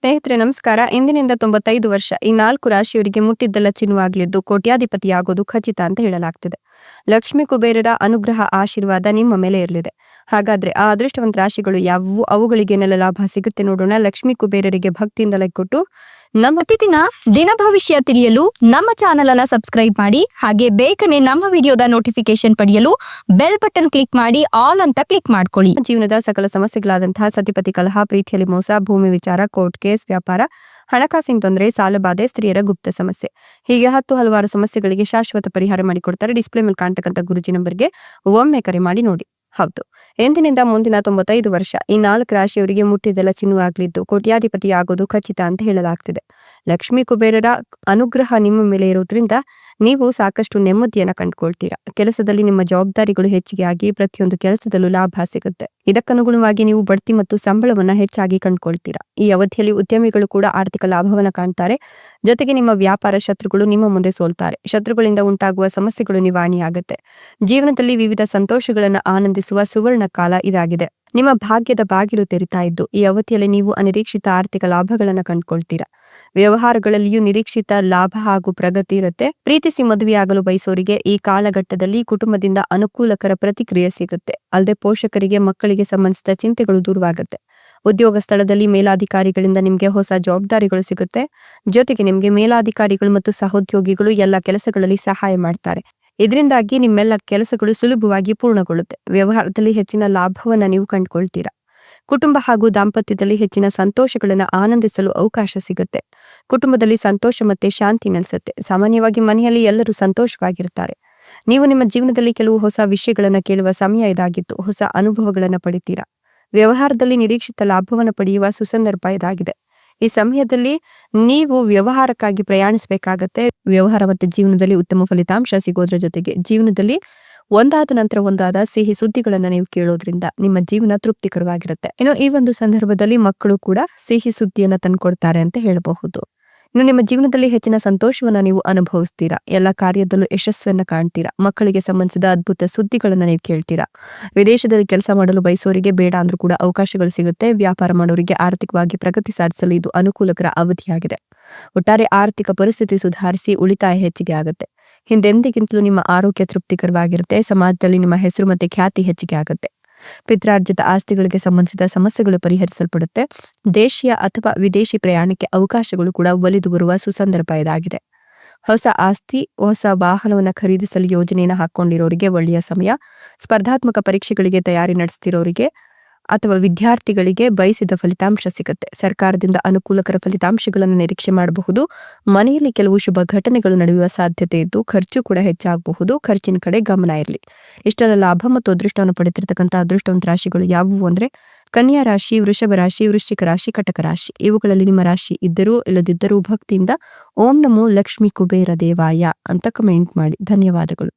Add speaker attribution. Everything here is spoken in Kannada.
Speaker 1: ಸ್ನೇಹಿತರೆ ನಮಸ್ಕಾರ. ಇಂದಿನಿಂದ 95 ವರ್ಷ ಈ 4 ರಾಶಿಯವರಿಗೆ ಮುಟ್ಟಿದ್ದೆಲ್ಲ ಚಿನ್ನವಾಗಲಿದ್ದು ಕೋಟ್ಯಾಧಿಪತಿಯಾಗೋದು ಖಚಿತ ಅಂತ ಹೇಳಲಾಗ್ತಿದೆ. ಲಕ್ಷ್ಮೀ ಕುಬೇರರ ಅನುಗ್ರಹ ಆಶೀರ್ವಾದ ನಿಮ್ಮ ಮೇಲೆ ಇರಲಿದೆ. ಹಾಗಾದ್ರೆ ಆ ಅದೃಷ್ಟವಂತ ರಾಶಿಗಳು ಯಾವುವು, ಅವುಗಳಿಗೇನೆಲ್ಲ ಲಾಭ ಸಿಗುತ್ತೆ ನೋಡೋಣ. ಲಕ್ಷ್ಮೀ ಕುಬೇರರಿಗೆ ಭಕ್ತಿಯಿಂದ ಲೈಕ್ ಕೊಟ್ಟು ನಮ್ಮ ಪ್ರತಿದಿನ ದಿನ ಭವಿಷ್ಯ ತಿಳಿಯಲು ನಮ್ಮ ಚಾನೆಲ್ ಅನ್ನ ಸಬ್ಸ್ಕ್ರೈಬ್ ಮಾಡಿ. ಹಾಗೆ ಬೇಗನೆ ನಮ್ಮ ವಿಡಿಯೋದ ನೋಟಿಫಿಕೇಶನ್ ಪಡೆಯಲು ಬೆಲ್ ಬಟನ್ ಕ್ಲಿಕ್ ಮಾಡಿ ಆಲ್ ಅಂತ ಕ್ಲಿಕ್ ಮಾಡ್ಕೊಳ್ಳಿ. ಜೀವನದ ಸಕಲ ಸಮಸ್ಯೆಗಳಾದಂತಹ ಸತಿಪತಿ ಕಲಹ, ಪ್ರೀತಿಯಲ್ಲಿ ಮೋಸ, ಭೂಮಿ ವಿಚಾರ, ಕೋರ್ಟ್ ಕೇಸ್, ವ್ಯಾಪಾರ, ಹಣಕಾಸಿನ ತೊಂದರೆ, ಸಾಲಬಾಧೆ, ಸ್ತ್ರೀಯರ ಗುಪ್ತ ಸಮಸ್ಯೆ, ಹೀಗೆ ಹಲವಾರು ಸಮಸ್ಯೆಗಳಿಗೆ ಶಾಶ್ವತ ಪರಿಹಾರ ಮಾಡಿಕೊಡ್ತಾರೆ. ಡಿಸ್ಪ್ಲೇ ಮೇಲೆ ಕಾಣ್ತಕ್ಕಂಥ ಗುರುಜಿ ನಂಬರ್ಗೆ ಒಮ್ಮೆ ಕರೆ ಮಾಡಿ ನೋಡಿ. ಹೌದು, ಎಂದಿನಿಂದ ಮುಂದಿನ 95 ವರ್ಷ ಈ 4 ರಾಶಿಯವರಿಗೆ ಮುಟ್ಟಿದೆಲ್ಲ ಚಿನ್ನವಾಗಲಿದ್ದು ಕೋಟ್ಯಾಧಿಪತಿ ಆಗೋದು ಖಚಿತ ಅಂತ ಹೇಳಲಾಗ್ತಿದೆ. ಲಕ್ಷ್ಮೀ ಕುಬೇರರ ಅನುಗ್ರಹ ನಿಮ್ಮ ಮೇಲೆ ಇರೋದ್ರಿಂದ ನೀವು ಸಾಕಷ್ಟು ನೆಮ್ಮದಿಯನ್ನ ಕಂಡುಕೊಳ್ತೀರಾ. ಕೆಲಸದಲ್ಲಿ ನಿಮ್ಮ ಜವಾಬ್ದಾರಿಗಳು ಹೆಚ್ಚಿಗೆ ಆಗಿ ಪ್ರತಿಯೊಂದು ಕೆಲಸದಲ್ಲೂ ಲಾಭ ಸಿಗುತ್ತೆ. ಇದಕ್ಕನುಗುಣವಾಗಿ ನೀವು ಬಡ್ತಿ ಮತ್ತು ಸಂಬಳವನ್ನ ಹೆಚ್ಚಾಗಿ ಕಂಡುಕೊಳ್ತೀರಾ. ಈ ಅವಧಿಯಲ್ಲಿ ಉದ್ಯಮಿಗಳು ಕೂಡ ಆರ್ಥಿಕ ಲಾಭವನ್ನ ಕಾಣ್ತಾರೆ. ಜೊತೆಗೆ ನಿಮ್ಮ ವ್ಯಾಪಾರ ಶತ್ರುಗಳು ನಿಮ್ಮ ಮುಂದೆ ಸೋಲ್ತಾರೆ. ಶತ್ರುಗಳಿಂದ ಉಂಟಾಗುವ ಸಮಸ್ಯೆಗಳು ನಿವಾರಣೆಯಾಗುತ್ತೆ. ಜೀವನದಲ್ಲಿ ವಿವಿಧ ಸಂತೋಷಗಳನ್ನು ಆನಂದಿಸುವ ಸುವರ್ಣ ಕಾಲ ಇದಾಗಿದೆ. ನಿಮ್ಮ ಭಾಗ್ಯದ ಬಾಗಿಲು ತೆರಿತಾ ಇದ್ದು ಈ ಅವಧಿಯಲ್ಲಿ ನೀವು ಅನಿರೀಕ್ಷಿತ ಆರ್ಥಿಕ ಲಾಭಗಳನ್ನ ಕಂಡುಕೊಳ್ತೀರಾ. ವ್ಯವಹಾರಗಳಲ್ಲಿಯೂ ನಿರೀಕ್ಷಿತ ಲಾಭ ಹಾಗೂ ಪ್ರಗತಿ ಇರುತ್ತೆ. ಪ್ರೀತಿಸಿ ಮದುವೆಯಾಗಲು ಬಯಸೋರಿಗೆ ಈ ಕಾಲಘಟ್ಟದಲ್ಲಿ ಕುಟುಂಬದಿಂದ ಅನುಕೂಲಕರ ಪ್ರತಿಕ್ರಿಯೆ ಸಿಗುತ್ತೆ. ಅಲ್ಲದೆ ಪೋಷಕರಿಗೆ ಮಕ್ಕಳಿಗೆ ಸಂಬಂಧಿಸಿದ ಚಿಂತೆಗಳು ದೂರವಾಗುತ್ತೆ. ಉದ್ಯೋಗ ಸ್ಥಳದಲ್ಲಿ ಮೇಲಾಧಿಕಾರಿಗಳಿಂದ ನಿಮಗೆ ಹೊಸ ಜವಾಬ್ದಾರಿಗಳು ಸಿಗುತ್ತೆ. ಜೊತೆಗೆ ನಿಮಗೆ ಮೇಲಾಧಿಕಾರಿಗಳು ಮತ್ತು ಸಹೋದ್ಯೋಗಿಗಳು ಎಲ್ಲ ಕೆಲಸಗಳಲ್ಲಿ ಸಹಾಯ ಮಾಡ್ತಾರೆ. ಇದರಿಂದಾಗಿ ನಿಮ್ಮೆಲ್ಲ ಕೆಲಸಗಳು ಸುಲಭವಾಗಿ ಪೂರ್ಣಗೊಳ್ಳುತ್ತೆ. ವ್ಯವಹಾರದಲ್ಲಿ ಹೆಚ್ಚಿನ ಲಾಭವನ್ನ ನೀವು ಕಂಡುಕೊಳ್ತೀರಾ. ಕುಟುಂಬ ಹಾಗೂ ದಾಂಪತ್ಯದಲ್ಲಿ ಹೆಚ್ಚಿನ ಸಂತೋಷಗಳನ್ನ ಆನಂದಿಸಲು ಅವಕಾಶ ಸಿಗುತ್ತೆ. ಕುಟುಂಬದಲ್ಲಿ ಸಂತೋಷ ಮತ್ತೆ ಶಾಂತಿ ನೆಲೆಸುತ್ತೆ. ಸಾಮಾನ್ಯವಾಗಿ ಮನೆಯಲ್ಲಿ ಎಲ್ಲರೂ ಸಂತೋಷವಾಗಿರ್ತಾರೆ. ನೀವು ನಿಮ್ಮ ಜೀವನದಲ್ಲಿ ಕೆಲವು ಹೊಸ ವಿಷಯಗಳನ್ನ ಕೇಳುವ ಸಮಯ ಇದಾಗಿತ್ತು. ಹೊಸ ಅನುಭವಗಳನ್ನ ಪಡಿತೀರಾ. ವ್ಯವಹಾರದಲ್ಲಿ ನಿರೀಕ್ಷಿತ ಲಾಭವನ್ನು ಪಡೆಯುವ ಸುಸಂದರ್ಭ ಇದಾಗಿದೆ. ಈ ಸಮಯದಲ್ಲಿ ನೀವು ವ್ಯವಹಾರಕ್ಕಾಗಿ ಪ್ರಯಾಣಿಸಬೇಕಾಗತ್ತೆ. ವ್ಯವಹಾರ ಮತ್ತು ಜೀವನದಲ್ಲಿ ಉತ್ತಮ ಫಲಿತಾಂಶ ಸಿಗೋದ್ರ ಜೊತೆಗೆ ಜೀವನದಲ್ಲಿ ಒಂದಾದ ನಂತರ ಒಂದಾದ ಸಿಹಿ ಸುದ್ದಿಗಳನ್ನ ನೀವು ಕೇಳೋದ್ರಿಂದ ನಿಮ್ಮ ಜೀವನ ತೃಪ್ತಿಕರವಾಗಿರುತ್ತೆ. ಇನ್ನು ಈ ಒಂದು ಸಂದರ್ಭದಲ್ಲಿ ಮಕ್ಕಳು ಕೂಡ ಸಿಹಿ ಸುದ್ದಿಯನ್ನ ತಂದ್ಕೊಡ್ತಾರೆ ಅಂತ ಹೇಳಬಹುದು. ಇನ್ನು ನಿಮ್ಮ ಜೀವನದಲ್ಲಿ ಹೆಚ್ಚಿನ ಸಂತೋಷವನ್ನ ನೀವು ಅನುಭವಿಸ್ತೀರಾ. ಎಲ್ಲ ಕಾರ್ಯದಲ್ಲೂ ಯಶಸ್ಸನ್ನ ಕಾಣ್ತೀರಾ. ಮಕ್ಕಳಿಗೆ ಸಂಬಂಧಿಸಿದ ಅದ್ಭುತ ಸುದ್ದಿಗಳನ್ನ ನೀವು ಕೇಳ್ತೀರಾ. ವಿದೇಶದಲ್ಲಿ ಕೆಲಸ ಮಾಡಲು ಬಯಸೋರಿಗೆ ಬೇಡ ಅಂದ್ರೂ ಕೂಡ ಅವಕಾಶಗಳು ಸಿಗುತ್ತೆ. ವ್ಯಾಪಾರ ಮಾಡೋರಿಗೆ ಆರ್ಥಿಕವಾಗಿ ಪ್ರಗತಿ ಸಾಧಿಸಲು ಇದು ಅನುಕೂಲಕರ ಅವಧಿಯಾಗಿದೆ. ಒಟ್ಟಾರೆ ಆರ್ಥಿಕ ಪರಿಸ್ಥಿತಿ ಸುಧಾರಿಸಿ ಉಳಿತಾಯ ಹೆಚ್ಚಿಗೆ ಆಗುತ್ತೆ. ಹಿಂದೆಂದಿಗಿಂತಲೂ ನಿಮ್ಮ ಆರೋಗ್ಯ ತೃಪ್ತಿಕರವಾಗಿರುತ್ತೆ. ಸಮಾಜದಲ್ಲಿ ನಿಮ್ಮ ಹೆಸರು ಮತ್ತೆ ಖ್ಯಾತಿ ಹೆಚ್ಚಿಗೆ ಆಗುತ್ತೆ. ಪಿತ್ರಾರ್ಜಿತ ಆಸ್ತಿಗಳಿಗೆ ಸಂಬಂಧಿಸಿದ ಸಮಸ್ಯೆಗಳು ಪರಿಹರಿಸಲ್ಪಡುತ್ತೆ. ದೇಶೀಯ ಅಥವಾ ವಿದೇಶಿ ಪ್ರಯಾಣಕ್ಕೆ ಅವಕಾಶಗಳು ಕೂಡ ಒಲಿದು ಬರುವ ಸುಸಂದರ್ಭ ಇದಾಗಿದೆ. ಹೊಸ ಆಸ್ತಿ, ಹೊಸ ವಾಹನವನ್ನು ಖರೀದಿಸಲು ಯೋಜನೆಯನ್ನು ಹಾಕೊಂಡಿರೋರಿಗೆ ಒಳ್ಳೆಯ ಸಮಯ. ಸ್ಪರ್ಧಾತ್ಮಕ ಪರೀಕ್ಷೆಗಳಿಗೆ ತಯಾರಿ ನಡೆಸ್ತಿರೋರಿಗೆ ಅಥವಾ ವಿದ್ಯಾರ್ಥಿಗಳಿಗೆ ಬಯಸಿದ ಫಲಿತಾಂಶ ಸಿಗುತ್ತೆ. ಸರ್ಕಾರದಿಂದ ಅನುಕೂಲಕರ ಫಲಿತಾಂಶಗಳನ್ನು ನಿರೀಕ್ಷೆ ಮಾಡಬಹುದು. ಮನೆಯಲ್ಲಿ ಕೆಲವು ಶುಭ ಘಟನೆಗಳು ನಡೆಯುವ ಸಾಧ್ಯತೆ ಇದ್ದು ಖರ್ಚು ಕೂಡ ಹೆಚ್ಚಾಗಬಹುದು. ಖರ್ಚಿನ ಕಡೆ ಗಮನ ಇರಲಿ. ಇಷ್ಟೆಲ್ಲ ಲಾಭ ಮತ್ತು ಅದೃಷ್ಟವನ್ನು ಪಡೆದಿರತಕ್ಕಂಥ ಅದೃಷ್ಟವಂತ ರಾಶಿಗಳು ಯಾವುವು ಅಂದ್ರೆ ಕನ್ಯಾ ರಾಶಿ, ವೃಷಭ ರಾಶಿ, ವೃಶ್ಚಿಕ ರಾಶಿ, ಕಟಕ ರಾಶಿ. ಇವುಗಳಲ್ಲಿ ನಿಮ್ಮ ರಾಶಿ ಇದ್ದರೂ ಇಲ್ಲದಿದ್ದರೂ ಭಕ್ತಿಯಿಂದ ಓಂ ನಮೋ ಲಕ್ಷ್ಮೀ ಕುಬೇರ ದೇವಾಯ ಅಂತ ಕಮೆಂಟ್ ಮಾಡಿ. ಧನ್ಯವಾದಗಳು.